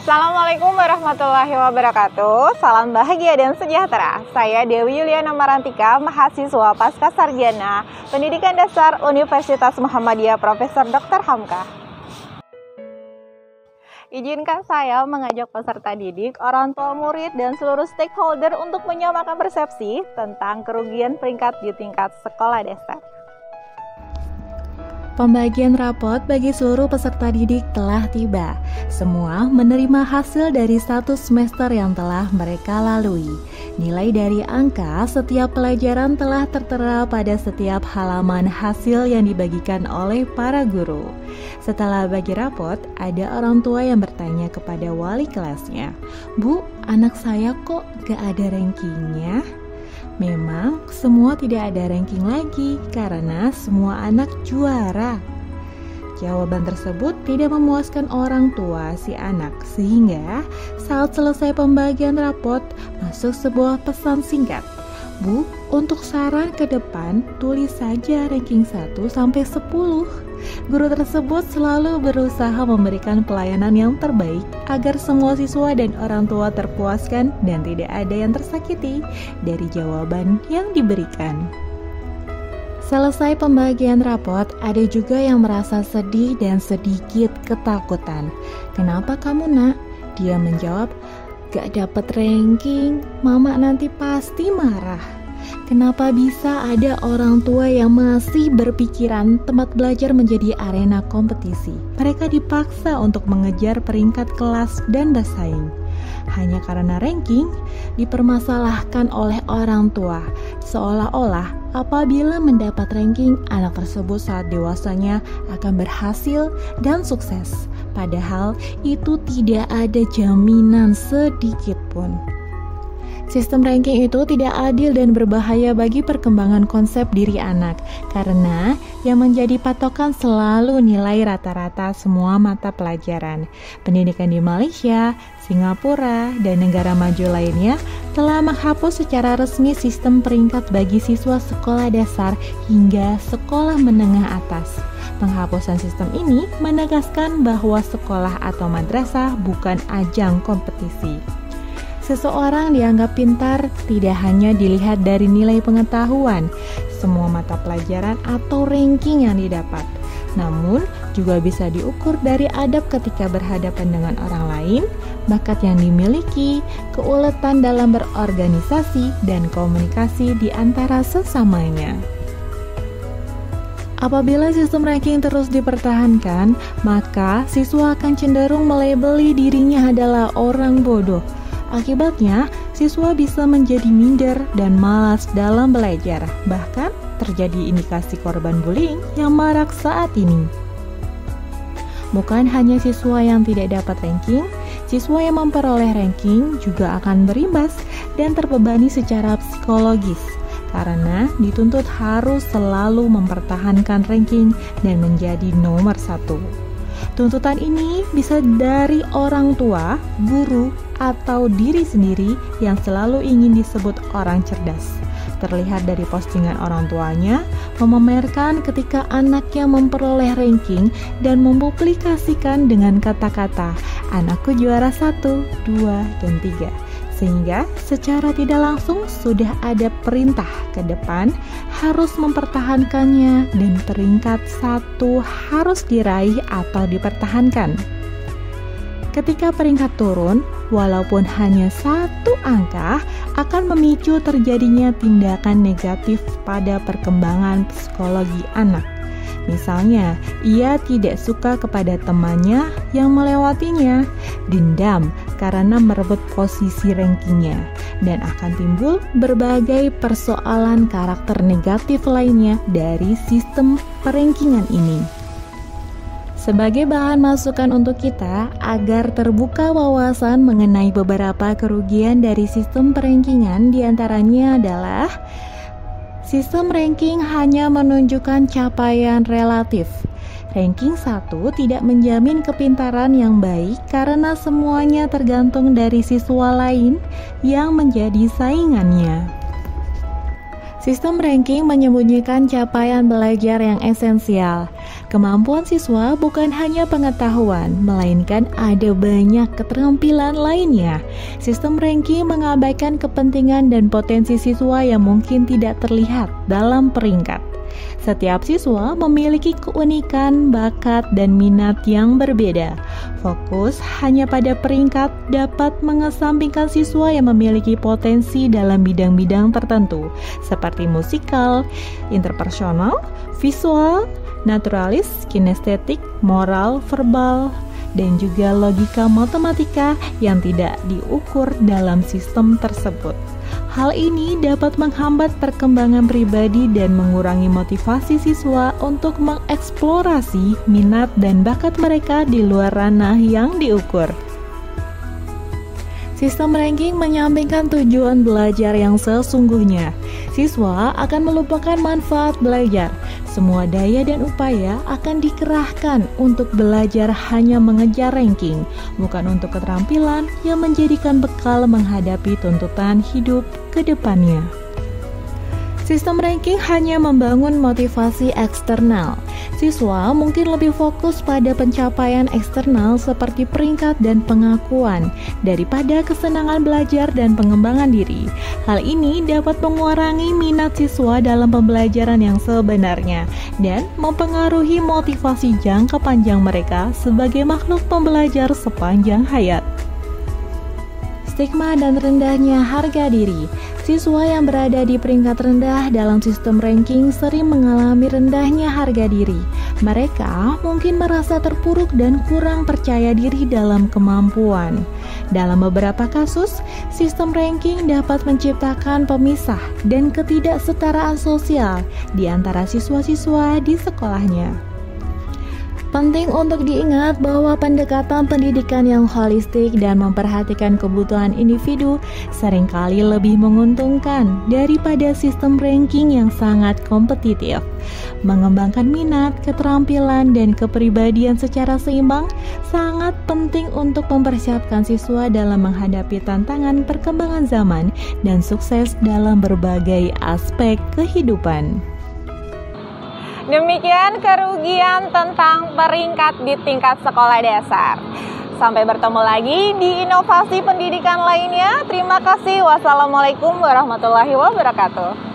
Assalamualaikum warahmatullahi wabarakatuh. Salam bahagia dan sejahtera. Saya Dewi Yuliana Marantika, mahasiswa Pasca Sarjana Pendidikan Dasar Universitas Muhammadiyah Profesor Dr. Hamka. Izinkan saya mengajak peserta didik, orang tua murid, dan seluruh stakeholder untuk menyamakan persepsi tentang kerugian peringkat di tingkat sekolah dasar. Pembagian rapot bagi seluruh peserta didik telah tiba. Semua menerima hasil dari satu semester yang telah mereka lalui. Nilai dari angka setiap pelajaran telah tertera pada setiap halaman hasil yang dibagikan oleh para guru. Setelah bagi rapot, ada orang tua yang bertanya kepada wali kelasnya, "Bu, anak saya kok gak ada rankingnya?" Memang semua tidak ada ranking lagi karena semua anak juara. Jawaban tersebut tidak memuaskan orang tua si anak, sehingga saat selesai pembagian rapot masuk sebuah pesan singkat. "Bu, untuk saran ke depan tulis saja ranking 1 sampai 10. Guru tersebut selalu berusaha memberikan pelayanan yang terbaik agar semua siswa dan orang tua terpuaskan dan tidak ada yang tersakiti dari jawaban yang diberikan. Selesai pembagian rapot, ada juga yang merasa sedih dan sedikit ketakutan. "Kenapa kamu, Nak?" Dia menjawab, "Gak dapet ranking, Mama nanti pasti marah." Kenapa bisa ada orang tua yang masih berpikiran tempat belajar menjadi arena kompetisi? Mereka dipaksa untuk mengejar peringkat kelas dan bersaing. Hanya karena ranking dipermasalahkan oleh orang tua, seolah-olah apabila mendapat ranking, anak tersebut saat dewasanya akan berhasil dan sukses. Padahal itu tidak ada jaminan sedikit pun. Sistem ranking itu tidak adil dan berbahaya bagi perkembangan konsep diri anak, karena yang menjadi patokan selalu nilai rata-rata semua mata pelajaran. Pendidikan di Malaysia, Singapura, dan negara maju lainnya telah menghapus secara resmi sistem peringkat bagi siswa sekolah dasar hingga sekolah menengah atas. Penghapusan sistem ini menegaskan bahwa sekolah atau madrasah bukan ajang kompetisi. Seseorang dianggap pintar tidak hanya dilihat dari nilai pengetahuan, semua mata pelajaran atau ranking yang didapat, namun juga bisa diukur dari adab ketika berhadapan dengan orang lain, bakat yang dimiliki, keuletan dalam berorganisasi, dan komunikasi di antara sesamanya. Apabila sistem ranking terus dipertahankan, maka siswa akan cenderung melabeli dirinya adalah orang bodoh. Akibatnya, siswa bisa menjadi minder dan malas dalam belajar. Bahkan, terjadi indikasi korban bullying yang marak saat ini. Bukan hanya siswa yang tidak dapat ranking, siswa yang memperoleh ranking juga akan berimbas dan terbebani secara psikologis, karena dituntut harus selalu mempertahankan ranking dan menjadi nomor 1. Tuntutan ini bisa dari orang tua, guru, atau diri sendiri yang selalu ingin disebut orang cerdas. Terlihat dari postingan orang tuanya memamerkan ketika anaknya memperoleh ranking dan mempublikasikan dengan kata-kata, "Anakku juara 1, 2, dan 3. Sehingga secara tidak langsung sudah ada perintah ke depan harus mempertahankannya dan peringkat 1 harus diraih atau dipertahankan. Ketika peringkat turun, walaupun hanya 1 angka, akan memicu terjadinya tindakan negatif pada perkembangan psikologi anak. Misalnya, ia tidak suka kepada temannya yang melewatinya, dendam karena merebut posisi rankingnya, dan akan timbul berbagai persoalan karakter negatif lainnya dari sistem perankingan ini. Sebagai bahan masukan untuk kita agar terbuka wawasan mengenai beberapa kerugian dari sistem perankingan, diantaranya adalah sistem ranking hanya menunjukkan capaian relatif. Ranking 1 tidak menjamin kepintaran yang baik karena semuanya tergantung dari siswa lain yang menjadi saingannya. Sistem ranking menyembunyikan capaian belajar yang esensial. Kemampuan siswa bukan hanya pengetahuan, melainkan ada banyak keterampilan lainnya. Sistem ranking mengabaikan kepentingan dan potensi siswa yang mungkin tidak terlihat dalam peringkat. Setiap siswa memiliki keunikan, bakat, dan minat yang berbeda. Fokus hanya pada peringkat dapat mengesampingkan siswa yang memiliki potensi dalam bidang-bidang tertentu, seperti musikal, interpersonal, visual, naturalis, kinestetik, moral, verbal, dan juga logika matematika yang tidak diukur dalam sistem tersebut. Hal ini dapat menghambat perkembangan pribadi dan mengurangi motivasi siswa untuk mengeksplorasi minat dan bakat mereka di luar ranah yang diukur. Sistem ranking menyampingkan tujuan belajar yang sesungguhnya. Siswa akan melupakan manfaat belajar. Semua daya dan upaya akan dikerahkan untuk belajar hanya mengejar ranking, bukan untuk keterampilan yang menjadikan bekal menghadapi tuntutan hidup ke depannya. Sistem ranking hanya membangun motivasi eksternal. Siswa mungkin lebih fokus pada pencapaian eksternal seperti peringkat dan pengakuan daripada kesenangan belajar dan pengembangan diri. Hal ini dapat mengurangi minat siswa dalam pembelajaran yang sebenarnya dan mempengaruhi motivasi jangka panjang mereka sebagai makhluk pembelajar sepanjang hayat. Stigma dan rendahnya harga diri. Siswa yang berada di peringkat rendah dalam sistem ranking sering mengalami rendahnya harga diri. Mereka mungkin merasa terpuruk dan kurang percaya diri dalam kemampuan. Dalam beberapa kasus, sistem ranking dapat menciptakan pemisah dan ketidaksetaraan sosial di antara siswa-siswa di sekolahnya. Penting untuk diingat bahwa pendekatan pendidikan yang holistik dan memperhatikan kebutuhan individu seringkali lebih menguntungkan daripada sistem ranking yang sangat kompetitif. Mengembangkan minat, keterampilan, dan kepribadian secara seimbang sangat penting untuk mempersiapkan siswa dalam menghadapi tantangan perkembangan zaman dan sukses dalam berbagai aspek kehidupan. Demikian kerugian tentang peringkat di tingkat sekolah dasar. Sampai bertemu lagi di inovasi pendidikan lainnya. Terima kasih. Wassalamualaikum warahmatullahi wabarakatuh.